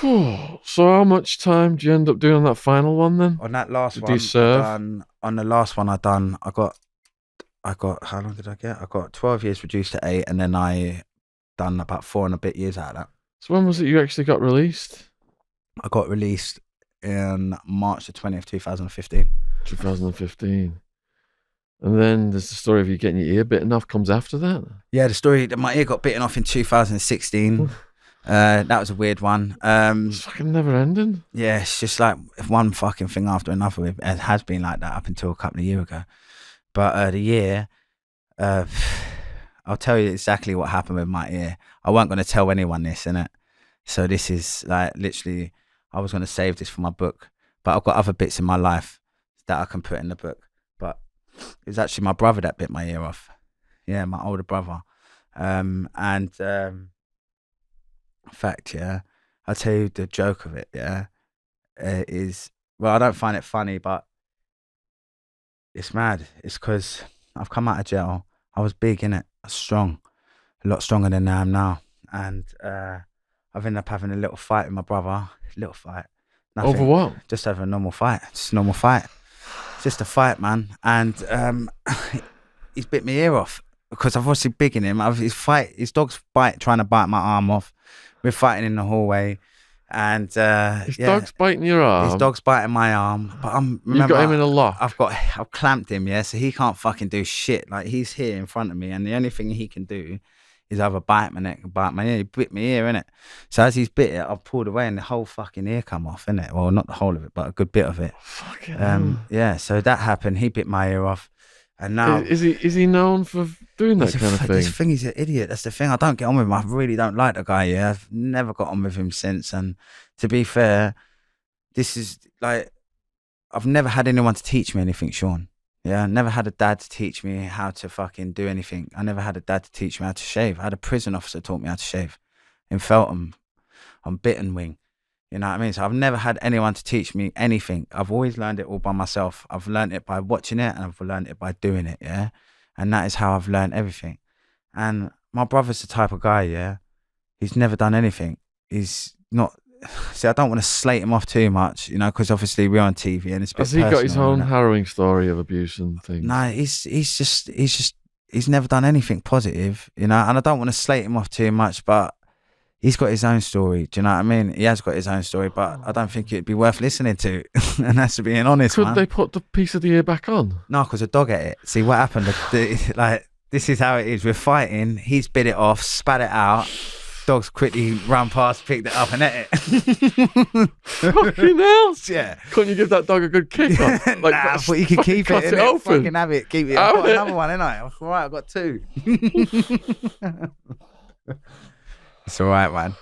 So how much time do you end up doing on that final one then? On that last Did you one, I serve? done. On the last one, I got. How long did I get? I got 12 years reduced to 8, and then I done about 4 and a bit years out of that. So when was it you actually got released? I got released in March the 20th, 2015. 2015. And then there's the story of you getting your ear bitten off comes after that. Yeah, the story that my ear got bitten off in 2016. That was a weird one. It's fucking never ending. Yeah, it's just like one fucking thing after another. It has been like that up until a couple of years ago. But the year, I'll tell you exactly what happened with my ear. I weren't going to tell anyone this, innit? So this is like literally, I was going to save this for my book. But I've got other bits in my life that I can put in the book. But it was actually my brother that bit my ear off. Yeah, my older brother. In fact, yeah, I'll tell you the joke of it, yeah, is, well, I don't find it funny, but it's mad. It's because I've come out of jail. I was big, innit? I was strong, a lot stronger than I am now. And I've ended up having a little fight with my brother. Little fight. Nothing. Over what? Just over a normal fight. Just a normal fight. Just a fight, man. And he's bit my ear off because I've obviously big in him. His dog's trying to bite my arm off. We're fighting in the hallway. And His dog's biting your arm. His dog's biting my arm. But You got him in a lock. I've clamped him, yeah, so he can't fucking do shit. Like, he's here in front of me, and the only thing he can do is either bite my neck or bite my ear. He bit my ear, innit? So as he's bit it, I've pulled away and the whole fucking ear come off, innit? Well, not the whole of it, but a good bit of it. Fucking yeah, so that happened. He bit my ear off. And now is he known for doing that kind of thing? This thing, he's an idiot. That's the thing. I don't get on with him. I really don't like the guy. Yeah, I've never got on with him since. And to be fair, this is like, I've never had anyone to teach me anything, Shaun. Yeah, I never had a dad to teach me how to fucking do anything. I never had a dad to teach me how to shave. I had a prison officer taught me how to shave in Feltham on Bitten wing. You know what I mean? So I've never had anyone to teach me anything. I've always learned it all by myself. I've learned it by watching it, and I've learned it by doing it, yeah? And that is how I've learned everything. And my brother's the type of guy, yeah? He's never done anything. He's not... See, I don't want to slate him off too much, you know, because obviously we're on TV and it's a bit personal. Has he got his own and harrowing story of abuse and things? No, he's never done anything positive, you know, and I don't want to slate him off too much, but he's got his own story. Do you know what I mean? He has got his own story, but I don't think it'd be worth listening to. And that's being honest, Could man. they put the piece of the ear back on? No, because the dog ate it. See what happened? Like, this is how it is. We're fighting. He's bit it off, spat it out. Dog's quickly ran past, picked it up, and ate it. Fucking hell! Yeah. Couldn't you give that dog a good kick on? Like, nah, but you can keep it, open. Fucking have it, keep it. I've got another one, ain't I? All right, I've got 2. It's all right, man.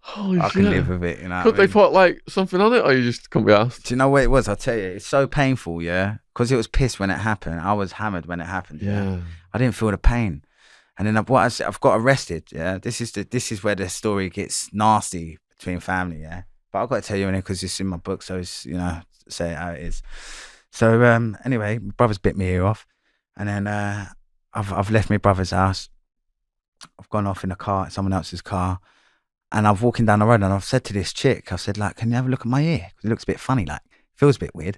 Holy I shit. can live with it, you know. Could they put like something on it, or you just couldn't be asked? Do you know what it was? I'll tell you, it's so painful, yeah. Because it was pissed when it happened. I was hammered when it happened. Yeah. I didn't feel the pain, and then I've got arrested. Yeah, this is where the story gets nasty between family. Yeah, but I've got to tell you because it's in my book, so it's, you know, say it how it is. So anyway, my brother's bit me ear off, and then I've left my brother's house. I've gone off in a car, someone else's car, and I'm walking down the road, and I've said to this chick, I said, like, can you have a look at my ear? Because it looks a bit funny, like, feels a bit weird.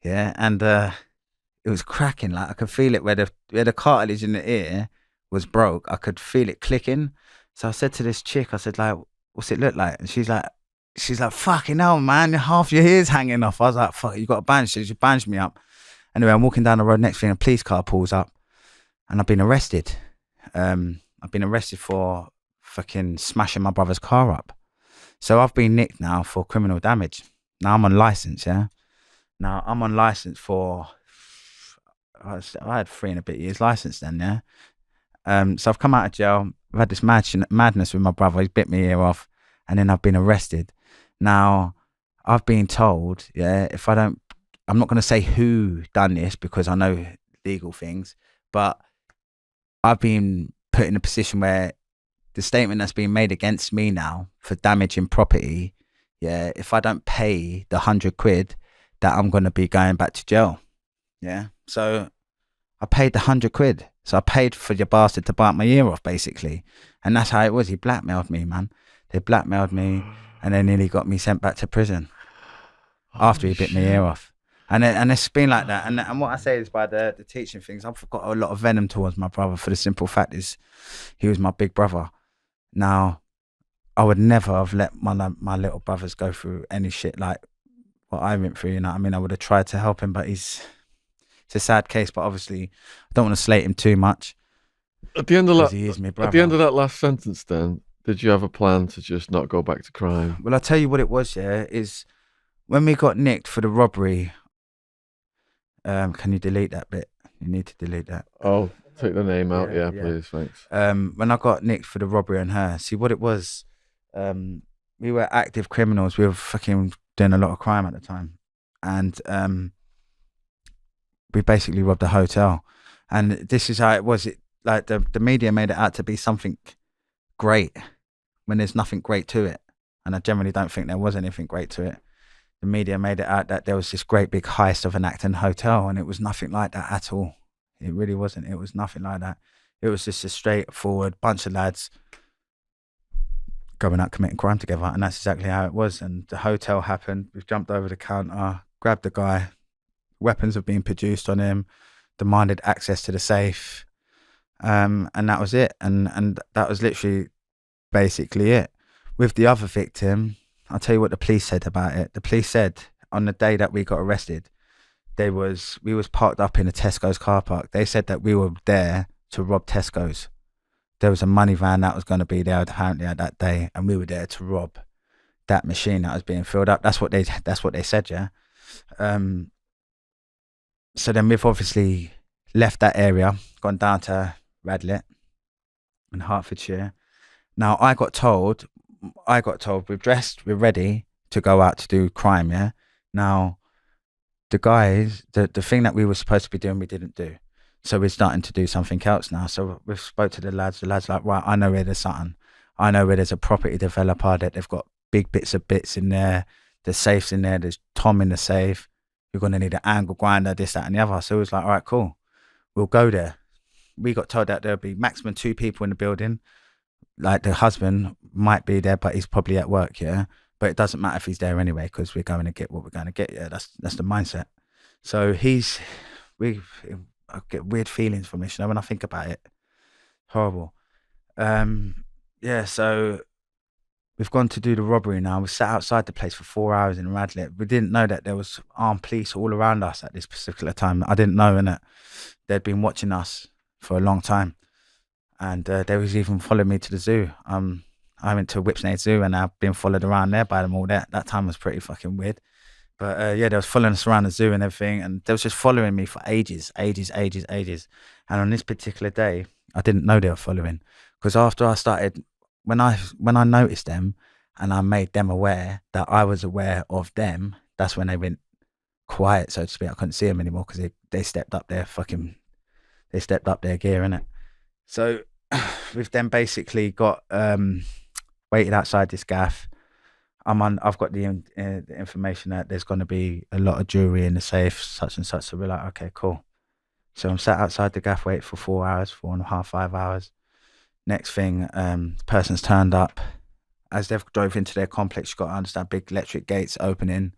Yeah, and it was cracking, like, I could feel it where the cartilage in the ear was broke. I could feel it clicking. So I said to this chick, I said, like, what's it look like? And she's like, fucking hell, man, half your ear's hanging off. I was like, fuck, you got a bandage? So she bandaged me up. Anyway, I'm walking down the road, next thing a police car pulls up, and I've been arrested. I've been arrested for fucking smashing my brother's car up. So I've been nicked now for criminal damage. Now I'm on license, yeah? Now I'm on license for... I had 3 and a bit years license then, yeah? So I've come out of jail. I've had this madness with my brother. He's bit my ear off. And then I've been arrested. Now, I've been told, yeah, if I don't... I'm not going to say who done this because I know legal things, but I've been put in a position where the statement that's being made against me now for damaging property, yeah, if I don't pay the 100 quid, that I'm going to be going back to jail. Yeah. So I paid the 100 quid. So I paid for your bastard to bite my ear off, basically. And that's how it was. He blackmailed me, man. They blackmailed me. and then nearly got me sent back to prison after Holy he bit my shit. ear off. And it's been like that. And what I say is by the teaching things, I've got a lot of venom towards my brother for the simple fact is he was my big brother. Now, I would never have let my little brothers go through any shit like what I went through, you know what I mean? I would have tried to help him, but it's a sad case, but obviously I don't want to slate him too much At the end of because that, he is my at the end brother. of that last sentence, then did you have a plan to just not go back to crime? Well, I'll tell you what it was, yeah, is when we got nicked for the robbery, can you delete that bit? You need to delete that. Oh, take the name out. Yeah, Yeah, yeah. please. Thanks. When I got nicked for the robbery on her, see what it was, um, we were active criminals. We were fucking doing a lot of crime at the time. And we basically robbed a hotel. And this is how it was. It like the media made it out to be something great when there's nothing great to it. And I generally don't think there was anything great to it. The media made it out that there was this great big heist of an Acton hotel, and it was nothing like that at all. It really wasn't. It was nothing like that. It was just a straightforward bunch of lads going out committing crime together, and that's exactly how it was. And the hotel happened. We've jumped over the counter, grabbed the guy. Weapons have been produced on him, demanded access to the safe, and that was it. And that was literally basically it. With the other victim, I'll tell you what the police said about it. The police said on the day that we got arrested, we was parked up in a Tesco's car park. They said that we were there to rob Tesco's. There was a money van that was going to be there apparently at that day, and we were there to rob that machine that was being filled up. That's what they said, yeah. So then we've obviously left that area, gone down to Radlett in Hertfordshire. Now I got told we're dressed, we're ready to go out to do crime, yeah. Now the guys, the thing that we were supposed to be doing, we didn't do. So we're starting to do something else now. So we've spoke to the lads. The lads like, right, I know where there's something. I know where there's a property developer that they've got big bits in there. There's safes in there. There's Tom in the safe. You're gonna need an angle grinder, this, that, and the other. So it was like, all right, cool. We'll go there. We got told that there'll be maximum 2 people in the building. Like the husband might be there, but he's probably at work, yeah. But it doesn't matter if he's there anyway because we're going to get what we're going to get. Yeah, that's the mindset. So I get weird feelings from this, you know, when I think about it. Horrible. Yeah. So we've gone to do the robbery now. We sat outside the place for 4 hours in Radlett. We didn't know that there was armed police all around us at this particular time. I didn't know, and they'd been watching us for a long time. And they was even following me to the zoo. I went to Whipsnade Zoo and I've been followed around there by them all. That time was pretty fucking weird. But yeah, they was following us around the zoo and everything, and they was just following me for ages. And on this particular day, I didn't know they were following because after I started, when I noticed them and I made them aware that I was aware of them, that's when they went quiet, so to speak. I couldn't see them anymore because they stepped up their gear, innit? So we've then basically got waited outside this gaff. I've got the information that there's going to be a lot of jewelry in the safe, such and such. So we're like, okay, cool. So I'm sat outside the gaff, wait for 4 hours, 4.5, 5 hours. Next thing, the person's turned up. As they've drove into their complex, you've got to understand big electric gates opening,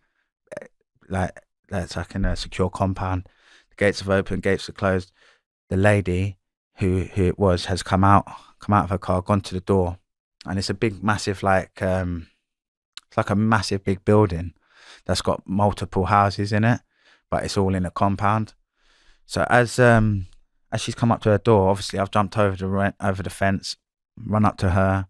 like that's like in a secure compound. The gates have opened, gates are closed. The lady who it was has come out of her car, gone to the door, and it's a big, massive it's like a massive big building that's got multiple houses in it, but it's all in a compound. So as she's come up to her door, obviously I've jumped over the fence, run up to her,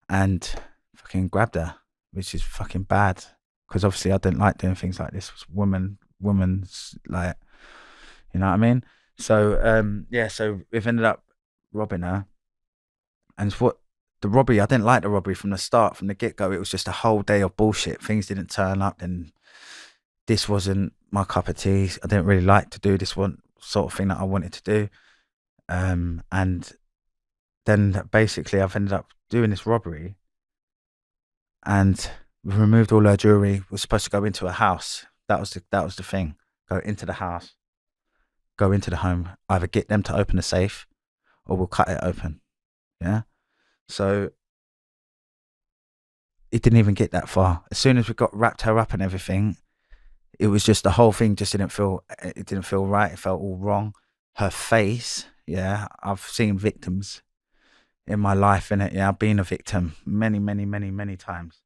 and fucking grabbed her, which is fucking bad because obviously I didn't like doing things like this. Woman's like, you know what I mean? So yeah, so we've ended up robbing her, and what the robbery, I didn't like the robbery from the start, from the get-go. It was just a whole day of bullshit. Things didn't turn up, and this wasn't my cup of tea. I didn't really like to do this one sort of thing that I wanted to do. And then basically I've ended up doing this robbery, and we removed all her jewelry. We were supposed to go into a house. That was the thing. Go into the house, go into the home, either get them to open the safe or we'll cut it open. Yeah. So it didn't even get that far. As soon as we got wrapped her up and everything, it was just the whole thing just didn't feel. It didn't feel right. It felt all wrong. Her face, yeah. I've seen victims in my life, innit? Yeah, I've been a victim many, many, many, many times,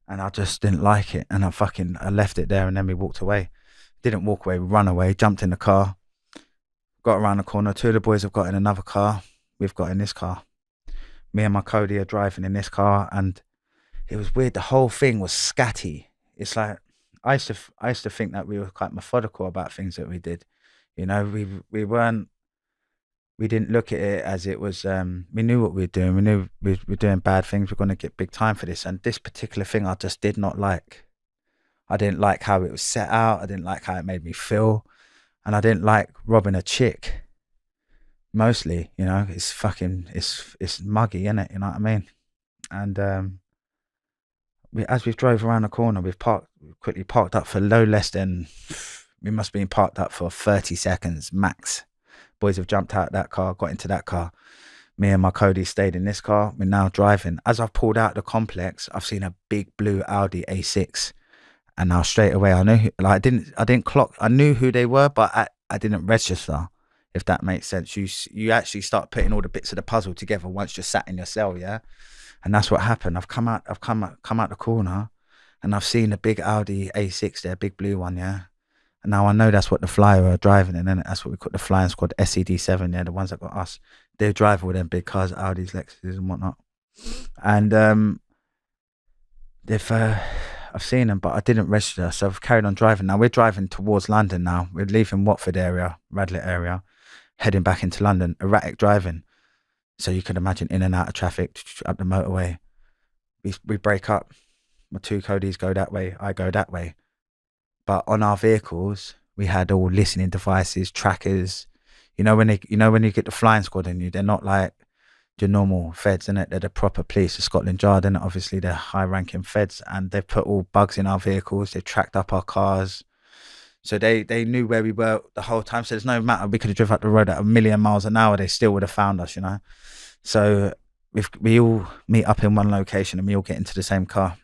and I just didn't like it, and I left it there, and then we walked away. Didn't walk away, we run away, jumped in the car, got around the corner. Two of the boys have got in another car. We've got in this car. Me and my Cody are driving in this car, and it was weird. The whole thing was scatty. It's like I used to think that we were quite methodical about things that we did. You know, we didn't look at it as it was. We knew what we were doing. We knew we were doing bad things. We're going to get big time for this. And this particular thing, I just did not like. I didn't like how it was set out. I didn't like how it made me feel, and I didn't like robbing a chick. Mostly, you know, it's fucking, it's muggy, innit? You know what I mean? And as we drove around the corner, quickly parked up for no less than, we must have been parked up for 30 seconds max. Boys have jumped out of that car, got into that car. Me and my Cody stayed in this car. We're now driving. As I've pulled out the complex, I've seen a big blue Audi A6, and now straight away I knew, like I didn't clock. I knew who they were, but I didn't register. If that makes sense, you actually start putting all the bits of the puzzle together once you're sat in your cell, yeah. And that's what happened. I've come out the corner, and I've seen a big Audi A6 there, big blue one, yeah. And now I know that's what the flyer are driving in, and that's what we call the flying squad, SED7, yeah, the ones that got us. They drive all them big cars, Audis, Lexuses, and whatnot. And I've seen them, but I didn't register, so I've carried on driving. Now we're driving towards London. Now we're leaving Watford area, Radlett area, heading back into London. Erratic driving, so you can imagine in and out of traffic up the motorway. We break up. My two Codys go that way, I go that way. But on our vehicles, we had all listening devices, trackers. You know when you get the flying squad in you, they're not like your normal feds, innit? They're the proper police of Scotland Yard, innit? Obviously they're high-ranking feds, and they've put all bugs in our vehicles. They've tracked up our cars. So they knew where we were the whole time. So there's no matter, we could have driven up the road at 1,000,000 miles an hour, they still would have found us, you know. So we all meet up in one location, and we all get into the same car.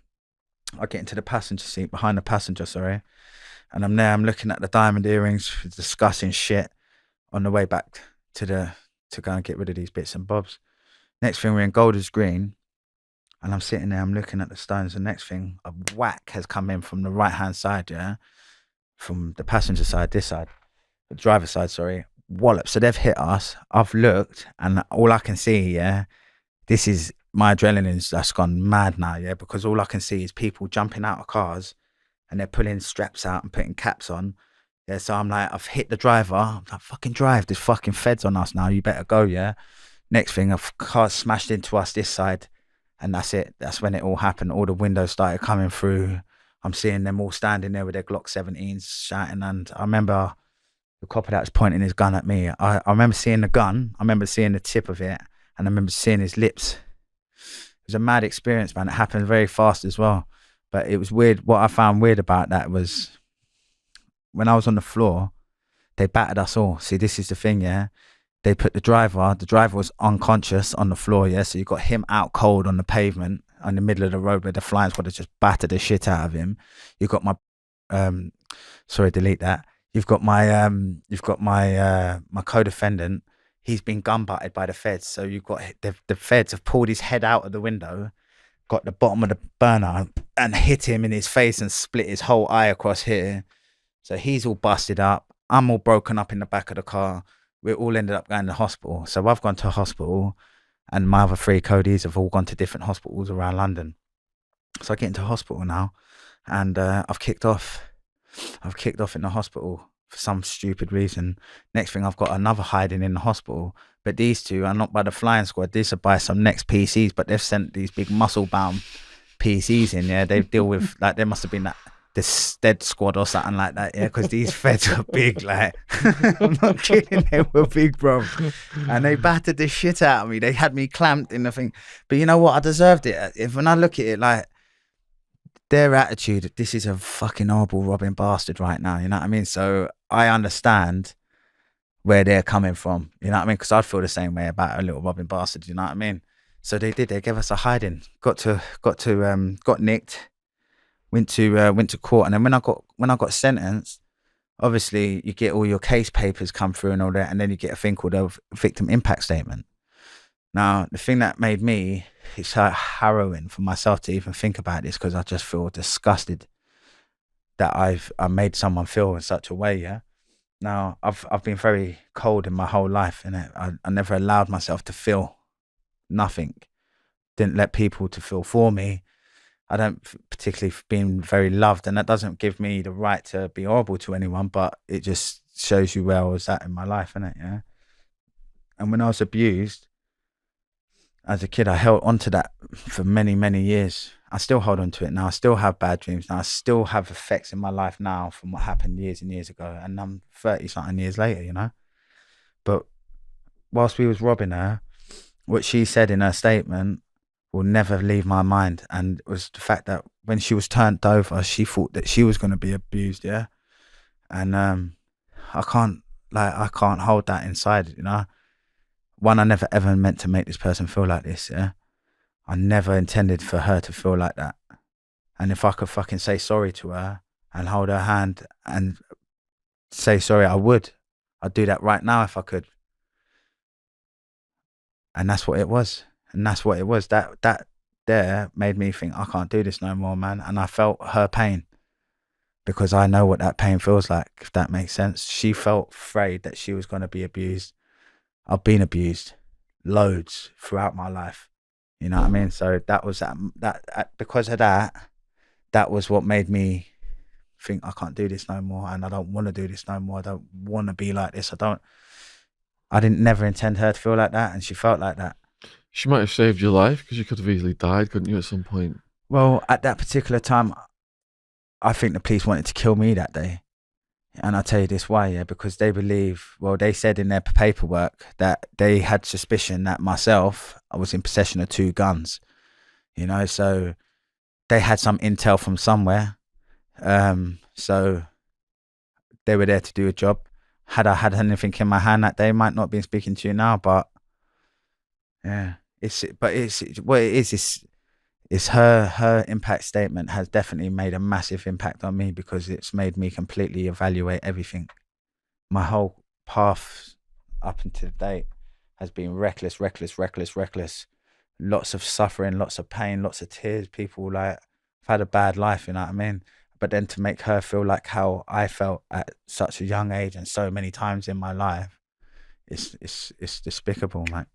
I get into the passenger seat, behind the passenger, sorry. And I'm there, I'm looking at the diamond earrings, discussing shit on the way back to go and get rid of these bits and bobs. Next thing, we're in Golders Green, and I'm sitting there, I'm looking at the stones. The next thing, a whack has come in from the right-hand side, yeah? From the passenger side, this side, the driver's side, sorry, wallop. So they've hit us. I've looked, and all I can see, yeah, this is my adrenaline's that's gone mad now, yeah, because all I can see is people jumping out of cars, and they're pulling straps out and putting caps on. Yeah, so I'm like, I've hit the driver. I'm like, fucking drive. There's fucking feds on us now. You better go, yeah. Next thing, a car smashed into us this side, and that's it. That's when it all happened. All the windows started coming through. I'm seeing them all standing there with their Glock 17s shouting, and I remember the copper that was pointing his gun at me. I remember seeing the gun. I remember seeing the tip of it, and I remember seeing his lips. It was a mad experience, man. It happened very fast as well. But it was weird. What I found weird about that was when I was on the floor, they battered us all. See, this is the thing, yeah? They put the driver was unconscious on the floor, yeah? So you got him out cold on the pavement in the middle of the road where the flying squad has just battered the shit out of him. You got my, sorry, delete that. You've got my my co-defendant. He's been gun butted by the feds. So you've got the feds have pulled his head out of the window, got the bottom of the burner and hit him in his face and split his whole eye across here. So he's all busted up. I'm all broken up in the back of the car. We all ended up going to hospital. So I've gone to hospital, and my other three Codys have all gone to different hospitals around London. So I get into hospital now, and I've kicked off in the hospital for some stupid reason. Next thing, I've got another hiding in the hospital. But these two are not by the flying squad. These are by some next PCs, but they've sent these big muscle-bound PCs in, yeah? They deal with, like, there must have been the Stead squad or something like that, yeah? Because these feds are big, like, I'm not kidding, they were big, bro. And they battered the shit out of me. They had me clamped in the thing. But you know what? I deserved it. When I look at it, like, their attitude, this is a fucking horrible robbing bastard right now, you know what I mean? So I understand where they're coming from, you know what I mean? Because I'd feel the same way about a little robbing bastard, you know what I mean? So they did. They gave us a hiding. Got nicked. Went to court, and then when I got sentenced, obviously you get all your case papers come through and all that, and then you get a thing called a victim impact statement. Now, the thing that made me, it's like harrowing for myself to even think about this, because I just feel disgusted that I made someone feel in such a way. Yeah. Now, I've been very cold in my whole life, and I never allowed myself to feel nothing. Didn't let people to feel for me. I don't particularly been very loved, and that doesn't give me the right to be horrible to anyone, but it just shows you where I was at in my life, innit? Yeah. And when I was abused as a kid, I held on to that for many, many years. I still hold on to it now. I still have bad dreams now. I still have effects in my life now from what happened years and years ago. And I'm 30 something years later, you know? But whilst we was robbing her, what she said in her statement will never leave my mind. And it was the fact that when she was turned over, she thought that she was going to be abused, yeah? And I can't hold that inside, you know? One, I never ever meant to make this person feel like this, yeah? I never intended for her to feel like that. And if I could fucking say sorry to her and hold her hand and say sorry, I would. I'd do that right now if I could. And that's what it was. And that's what it was. That there made me think, I can't do this no more, man. And I felt her pain, because I know what that pain feels like, if that makes sense. She felt afraid that she was going to be abused. I've been abused loads throughout my life. You know what I mean? So that was because of that, that was what made me think, I can't do this no more, and I don't want to do this no more. I don't want to be like this. I didn't never intend her to feel like that, and she felt like that. She might have saved your life, because you could have easily died, couldn't you, at some point? Well, at that particular time, I think the police wanted to kill me that day. And I'll tell you this why, yeah, because they believe, well, they said in their paperwork that they had suspicion that I was in possession of 2 guns, you know, so they had some intel from somewhere. So they were there to do a job. Had I had anything in my hand that day, might not be speaking to you now, but yeah, what it is her impact statement has definitely made a massive impact on me, because it's made me completely evaluate everything. My whole path up until date has been reckless, reckless, reckless, reckless. Lots of suffering, lots of pain, lots of tears. People like, I've had a bad life, you know what I mean? But then to make her feel like how I felt at such a young age and so many times in my life, it's despicable, mate.